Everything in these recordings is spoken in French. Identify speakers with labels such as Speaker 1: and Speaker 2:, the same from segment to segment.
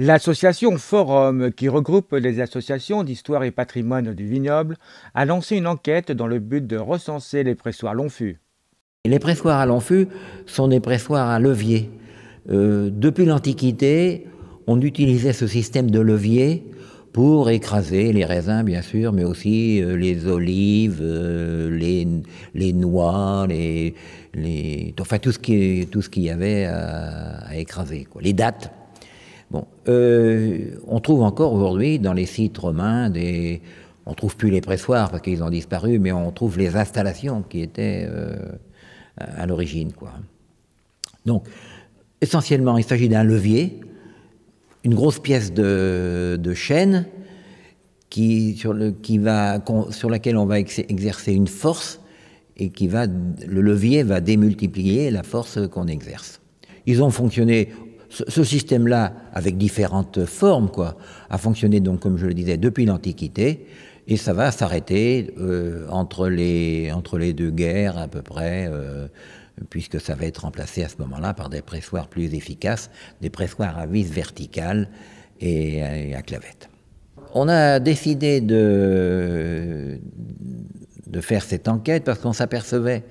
Speaker 1: L'association Forum, qui regroupe les associations d'histoire et patrimoine du vignoble, a lancé une enquête dans le but de recenser les pressoirs Lonfut.
Speaker 2: Les pressoirs à l'enfût sont des pressoirs à levier. Depuis l'Antiquité, on utilisait ce système de levier pour écraser les raisins, bien sûr, mais aussi les olives, les noix, enfin tout ce qu'il y avait à écraser, quoi. Les dattes. Bon, on trouve encore aujourd'hui dans les sites romains on trouve plus les pressoirs parce qu'ils ont disparu, mais on trouve les installations qui étaient à l'origine, quoi. Donc, essentiellement, il s'agit d'un levier, une grosse pièce de chêne sur laquelle on va exercer une force et le levier va démultiplier la force qu'on exerce. Ils ont fonctionné, ce système-là, avec différentes formes, quoi, a fonctionné, donc, comme je le disais, depuis l'Antiquité, et ça va s'arrêter entre les deux guerres, à peu près, puisque ça va être remplacé à ce moment-là par des pressoirs plus efficaces, des pressoirs à vis verticale et à clavette. On a décidé de faire cette enquête parce qu'on s'apercevait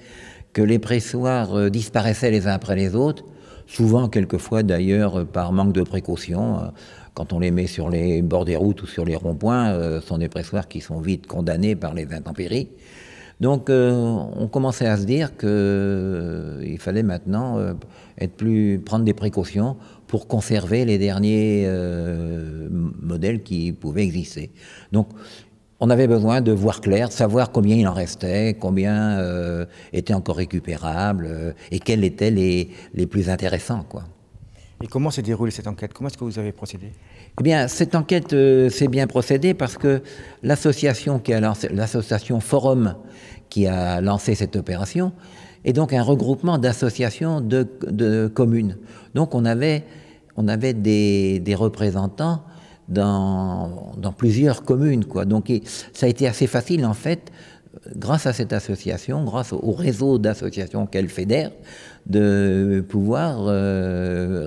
Speaker 2: que les pressoirs disparaissaient les uns après les autres, souvent, quelquefois d'ailleurs, par manque de précaution. Quand on les met sur les bords des routes ou sur les ronds-points, ce sont des pressoirs qui sont vite condamnés par les intempéries. Donc on commençait à se dire qu'il fallait maintenant prendre des précautions pour conserver les derniers modèles qui pouvaient exister. Donc on avait besoin de voir clair, de savoir combien il en restait, combien étaient encore récupérables et quels étaient les plus intéressants, quoi.
Speaker 1: Et comment s'est déroulée cette enquête? Comment est-ce que vous avez procédé?
Speaker 2: Eh bien, cette enquête s'est bien procédée parce que l'association Forum qui a lancé cette opération est donc un regroupement d'associations de communes. Donc on avait des représentants dans plusieurs communes, quoi. Donc ça a été assez facile, en fait, grâce à cette association, grâce au réseau d'associations qu'elle fédère, de pouvoir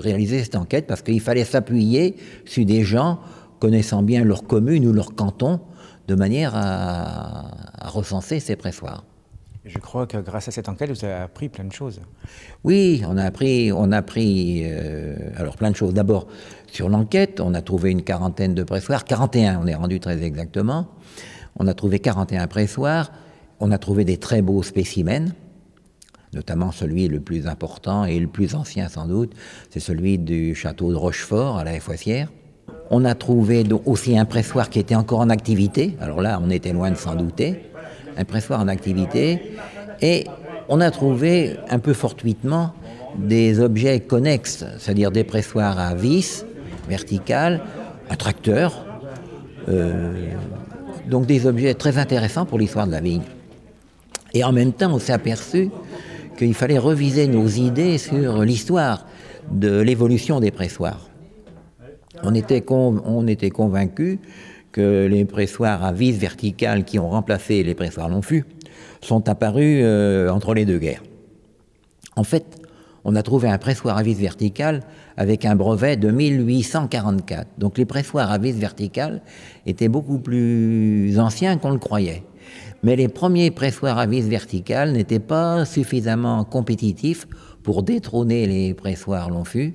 Speaker 2: réaliser cette enquête, parce qu'il fallait s'appuyer sur des gens connaissant bien leur commune ou leur canton, de manière à recenser ces pressoirs.
Speaker 1: Je crois que grâce à cette enquête, vous avez appris plein de choses.
Speaker 2: Oui, on a appris alors plein de choses. D'abord, sur l'enquête, on a trouvé une quarantaine de pressoirs, 41, on est rendu très exactement. On a trouvé 41 pressoirs, on a trouvé des très beaux spécimens, notamment celui le plus important et le plus ancien sans doute, c'est celui du château de Rochefort à la Foissière. On a trouvé donc aussi un pressoir qui était encore en activité, alors là on était loin de s'en douter, un pressoir en activité, et on a trouvé un peu fortuitement des objets connexes, c'est-à-dire des pressoirs à vis verticales, un tracteur, donc des objets très intéressants pour l'histoire de la vigne. Et en même temps, on s'est aperçu qu'il fallait reviser nos idées sur l'histoire de l'évolution des pressoirs. On était convaincus que les pressoirs à vis verticales qui ont remplacé les pressoirs Lonfut sont apparus entre les deux guerres. En fait, on a trouvé un pressoir à vis verticale avec un brevet de 1844. Donc les pressoirs à vis verticale étaient beaucoup plus anciens qu'on le croyait. Mais les premiers pressoirs à vis verticale n'étaient pas suffisamment compétitifs pour détrôner les pressoirs Lonfut.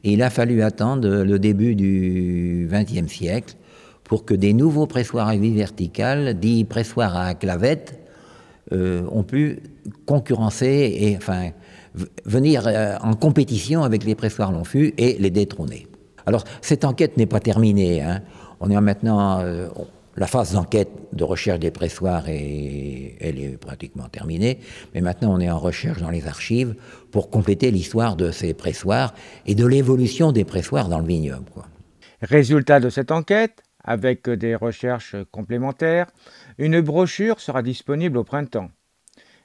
Speaker 2: Et il a fallu attendre le début du XXe siècle pour que des nouveaux pressoirs à vis verticale, dits pressoirs à clavette, ont pu concurrencer et venir en compétition avec les pressoirs Lonfut et les détrôner. Alors cette enquête n'est pas terminée, hein. On est maintenant la phase d'enquête de recherche des pressoirs elle est pratiquement terminée, mais maintenant on est en recherche dans les archives pour compléter l'histoire de ces pressoirs et de l'évolution des pressoirs dans le vignoble, quoi.
Speaker 1: Résultat de cette enquête, avec des recherches complémentaires, une brochure sera disponible au printemps.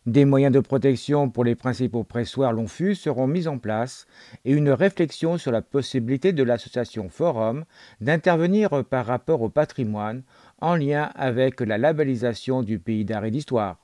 Speaker 1: Des moyens de protection pour les principaux pressoirs Lonfut seront mis en place et une réflexion sur la possibilité de l'association Forum d'intervenir par rapport au patrimoine en lien avec la labellisation du pays d'art et d'histoire.